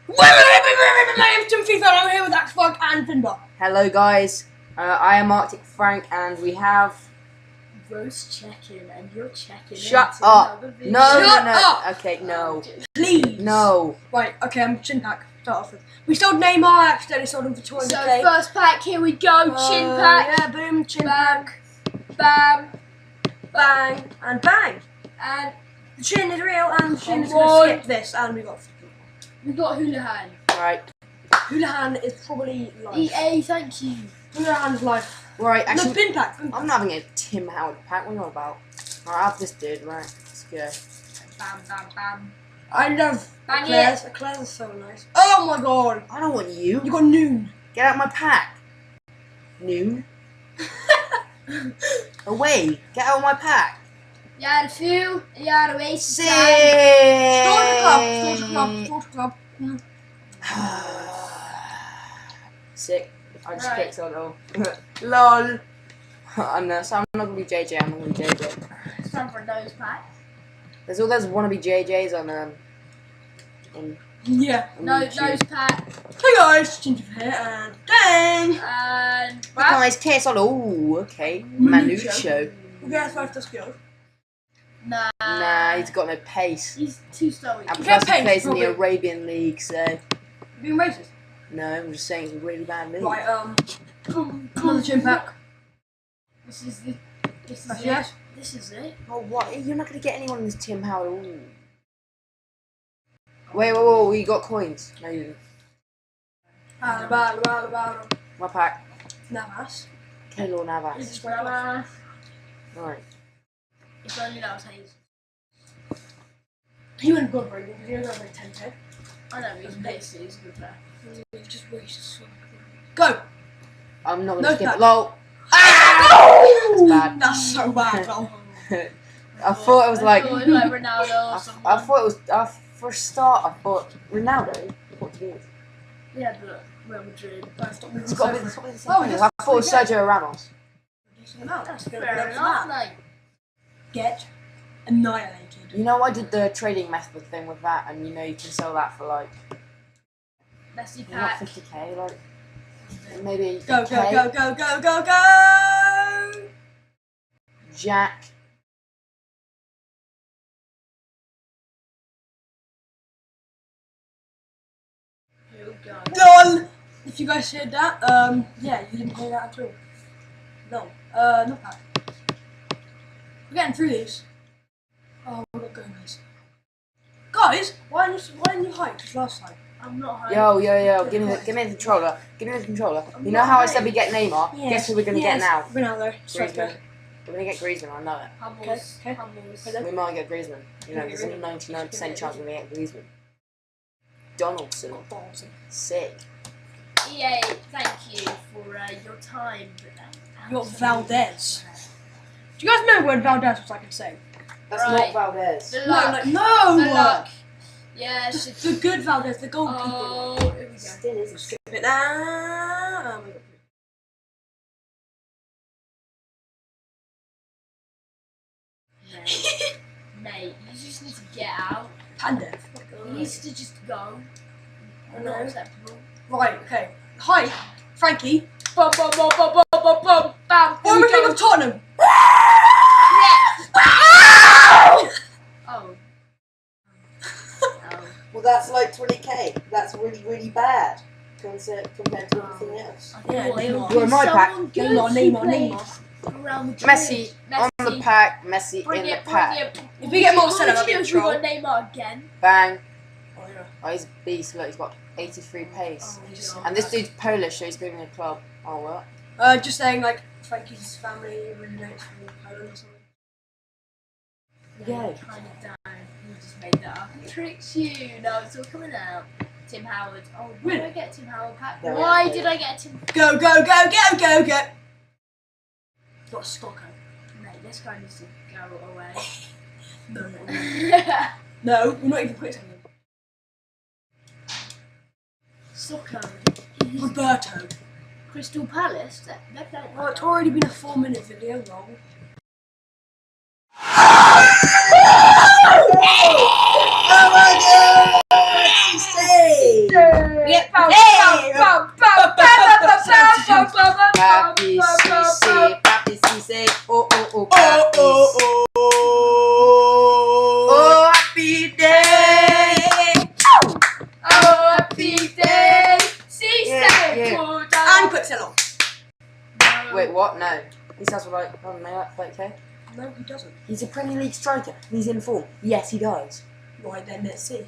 My name's Tim Fifa and I'm here with Axfog and Finbar. Hello guys, I am Arctic Frank and we have... Rose checking and you're checking. Shut up! No, Shut no. up! Okay, no. Please! No. Right, okay, I'm chin pack. Start off with. We sold Neymar, I accidentally sold him for 200k. So first pack, here we go, chin pack. Yeah, boom, chin Bang. pack. Bam. Bang, and bang. And The chin is real and the chin is One. going to skip this and we got Houlihan. Right. Houlihan is probably life. EA, thank you. Houlihan's life. Right, No, actually... bin pack. Bin pack. I'm not having a Tim Howard pack, what are you on about? Right, I have this dude, right. Let's go. Bam, bam, bam. I love Bang Eclairs. Eclairs are so nice. Oh my god. I don't want you. You got Noon. Get out of my pack. Noon. Away. Get out of my pack. You had a few, you had a waste. Sick. Storage club. Sick. I just Right. clicked on all. LOL. So I'm not gonna be JJ, I'm not gonna be JJ. It's time for a nose pack. There's all those wannabe JJs on Yeah. on No, YouTube. nose pack. Hey guys, Ginger here and dang. And Look guys, case on. Oh, okay. Manucho. You guys like the skills? Nah, he's got no pace. He's too slow. And You plus get he pace, plays in the probably. Arabian League, so... Being racist. No, I'm just saying it's a really bad league. Right, another chin pack. This is the. This is it. Yes. This is it. Oh, what? You're not going to get anyone in this Tim Howard. Ooh. Wait, you got coins. No, you didn't. My pack. Navas. Keylor Navas. This is where Right. If only that was Hayes. he went good breaking because he only got like 10k. I know, he's basically he's a good player. He just wasted so much. Go! I'm not going No to skip pack. it. LOL. That's bad. That's so bad, lol. I thought it was like... I thought it was like Ronaldo or something. I thought it was... for a start, I thought... Ronaldo? Portuguese. Yeah, but Real Madrid. It's got to be the same Oh, thing. just- I thought it was Sergio Ramos. That's fair enough, like. Get annihilated. You know, I did the trading method thing with that, and you know you can sell that for like Messi not pack. 50k, like maybe Go, K. go! Jack. Here we go. LOL! If you guys heard that, yeah, you didn't hear that at all. No, not that. We're getting through these. Oh, we're not going this. Guys, why didn't you hype last time? I'm not high. Yo, give me the controller. Give me the controller. You know how I said we get Neymar? Guess who we're gonna get now? Ronaldo. Griezmann. Striker. We're gonna get Griezmann, I know it. Humbles. Okay. Humbles. Okay. We might get Griezmann. You know, Yeah, there's a really. 99% chance we're gonna get Griezmann. Donaldson. Sick. EA, thank you for your time. You got Valdez. Do you guys remember when Valdez was like insane? That's Right. not Valdez. The No, luck. like, no! The luck. Yes. The good Valdez, the goalkeeper. Oh, here we go. Still isn't. Skip it now. Mate, you just need to get out. Panda. You need to just go. Not acceptable. Right, okay. Hi, Frankie. Bum, bum, bum, bum, bum, bum, bum, bam. What am I thinking of Tottenham? Oh. Well, that's like 20k. That's really, really bad compared to everything else. Yeah, Neymar. You're in my pack. Neymar. Messi on the pack. Messi Bring in the it, bring pack. it. If we get more What centre, would I'll you be do in if we trouble. got Neymar again? Bang. Oh, yeah. Oh, he's a beast. Look, he's got 83 pace. Oh, And this dude's Polish, so he's moving a club. Oh, what? Just saying, like, Frankie's family originates from Poland or something. Yeah. Kind of down. You just made that up. I tricked you. No, it's all coming out. Tim Howard. Oh, why did I get a Tim Howard pack? Yeah, Why yeah. did I get a Tim? Go! Got a Stocker. Mate, this guy needs to go away. No. No, we're not even quitting him. Soccer. Roberto. Crystal Palace. They're playing. Oh, it's already been a 4-minute video long. He sounds like okay. No, he doesn't. He's a Premier League striker. And he's in form. Yes, he does. Right then, let's see.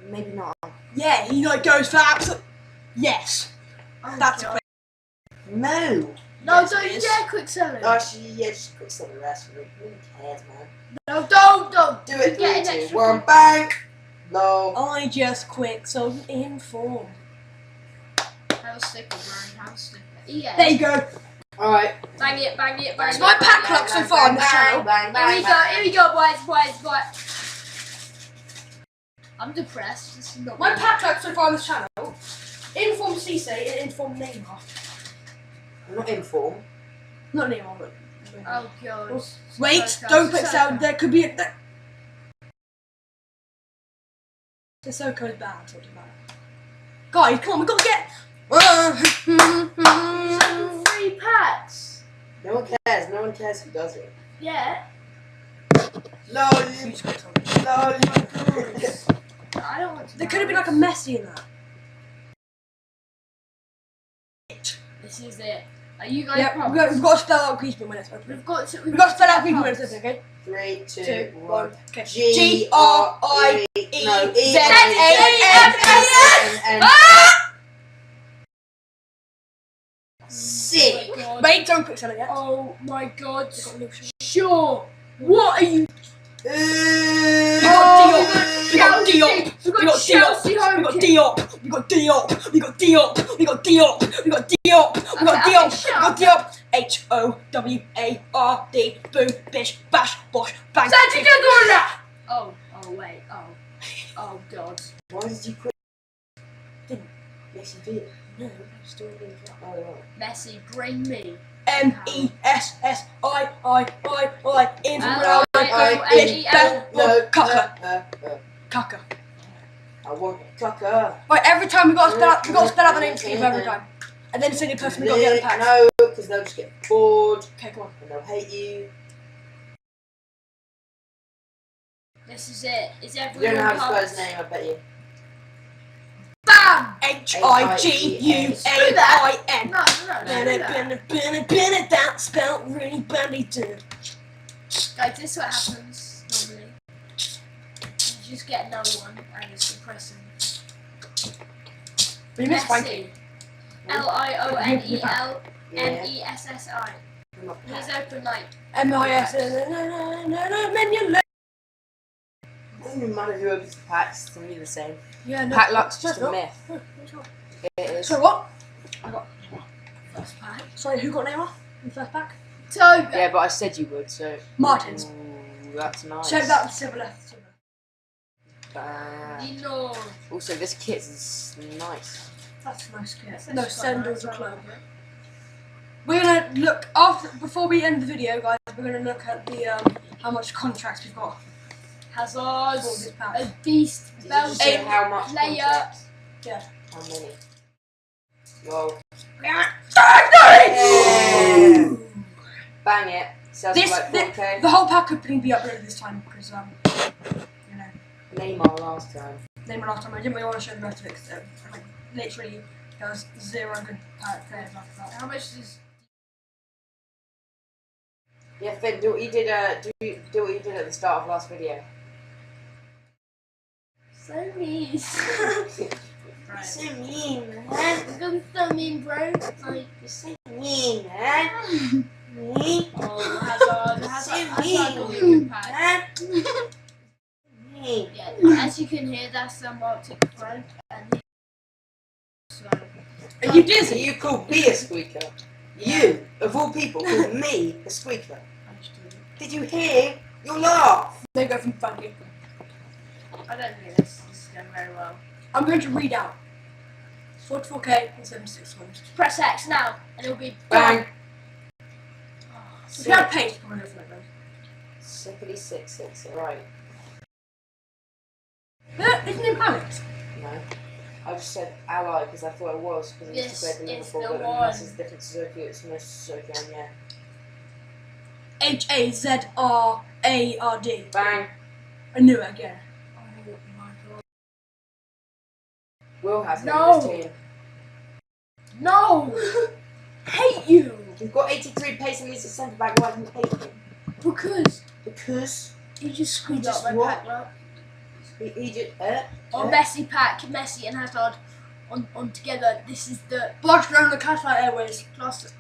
Maybe not. Yeah, he like goes for absolute. Yes, Oh, that's a God. quick. No. No, Yes, don't it you is. dare quick sell it. Actually, yeah, just quick sell the rest. Who cares, man? No, don't. Do You it. get an 3, 2, extra 1. point. Bang. No. I just quick so in form. Have a sticker, bro. Have a sticker. Yeah. There you go. All right. Bang it, bang it, bang It's it. my bang pack it. luck so far on the channel. Bang, Here we bang, go, bang. here we go, boys. I'm depressed. This is not My good. pack luck so far on this channel. Inform Cisse and inform Neymar. I'm not in form. Not Neymar, but. Oh, God. Wait, Sissoko, don't quick Sissoko. sell. There could be a. Sissoko is bad. What about it? Guys, come on, we gotta get. 3 packs. No one cares. No one cares who does it. Yeah. No, you. No, you. I don't want to. There know. could have been like a Messi in that. This is it. Are you guys Yeah, promised? we've got to spell out Griezmann when it's open. We've got to. We've got to spell out Griezmann when it's open, okay? 3, 2, 2, 1. 1. Okay. G-R-I-E. No, E-Z-A-F-A-N. Sick. Oh my God. Wait, don't quick sell it yet. Oh my God. We've got Lucian. Sure. What are you? We got Diop. We got Chelsea Diop. home We got kit. Diop. We got Diop. We got Diop. We got Diop. We got Diop. We got Okay, Diop. shut We got up. Diop. H-O-W-A-R-D. Boom, bish, bash, bosh, bang. Oh wait. Oh God. Why did you quit? Didn't. Yes, you did. No, still in that. Oh, right. Messi, bring me. M-E-S-S-I-I-I-I. In from I- bish, bash, No. Kaka. Kaka. I want Kaka. Right, every time we got to spell out the name Steve every time. And then the single person we got the other packs. No, because they'll just get bored Okay, come on. and they'll hate you. This is it. Is You everyone don't know how to spell pumped? his name, I bet you. Bam! H-I-G-U-A-I-N. No. That spelled really badly too. Guys, this is what happens normally. You just get no one and it's depressing. We missed Frankie. Lionel Yeah. Messi. I'm not He's open like M-I-S. Menu. It doesn't matter who opens the packs, it's only the same. Yeah, no. Pack luck's just no, a no. myth. It is. So what? I got. first pack. Sorry, who got Neymar in the first pack? Toby. Yeah, but I said you would, so. Martins. Ooh, that's nice. So that was similar. Bang. No. Also, this kit is nice. That's a nice kit. That's No, quite sandals nice, are clothes. I like it. We're gonna look before we end the video, guys. We're gonna look at the how much contracts we've got. Hazard, £400. a beast, Did you just say Belgium how much player. contracts? Yeah. How many? Well, bang it. Sounds This like 4K. the whole pack could probably be uploaded this time because you know Neymar last time. Neymar last time I didn't really want to show the rest of it because like literally there was 0 good players after that. How much is Yeah, Finn, do what you did. Do what you did at the start of last video. so mean? Right. So mean, man. I'm gonna so mean, bro. Like, You're so mean, man. Me, oh, Hazard will be a good pack. man. Me. Yeah, as you can hear, that's the Arctic Pro, and so Are you So dizzy? you call me a squeaker? You, of all people, call me a squeaker. Did you hear your laugh? There you go from Frankie. I don't think this is going very well. I'm going to read out 44k and 76 ones. Press X now, and it'll be Bang. If you had paste, probably nothing like that. Sickety 666, right. Isn't it Alex? No. I just said ally because I thought it was because I used to This play the is before, the but one. this is different to Suzuki, it's no Suzuki on yeah. Hazard. Bang. I knew it again. Oh my god. Will has No. his team. No! Hate you! He's got 83 pace and he's a centre back. Why do you hate him? Because he just screwed just up my what? pack, right? He just Messi pack, Messi and Hazard on together. This is the Barcelona Catchlight Airways. class.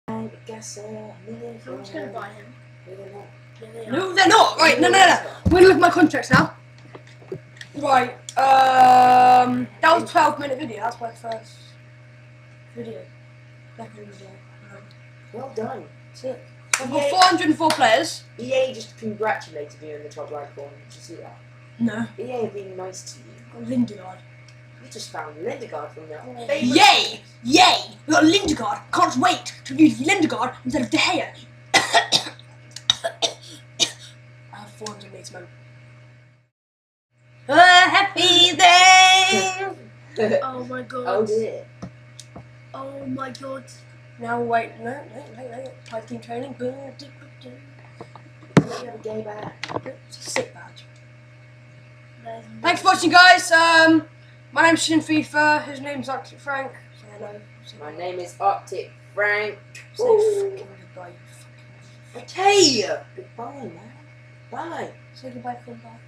I guess I'm just gonna buy him. Yeah, they are. No, they're not. Right, no. I'm gonna look at my contracts now. Right, that was a 12-minute video. That's my first video. Second video. Well done. That's it. I've got 404 players. EA just congratulated you in the top right corner. Did you see that? No. EA are being nice to you. Got Lindegaard. You just found Lindegaard from your Oh. favourite. Yay! Yay! We got Lindegaard. Can't wait to use Lindegaard instead of De Gea. I have 400 mates, man. A happy day. Oh my god. Oh dear. Oh my god. Now wait, no. Fight team training. You have a gay back. Sick badge. There's Thanks for watching, guys. My name's Shin FIFA. His name's Arctic Frank. Say hello. My name is Arctic Frank. Say Ooh. fucking goodbye. You fucking. Okay. Goodbye, man. Bye. Say goodbye, goodbye.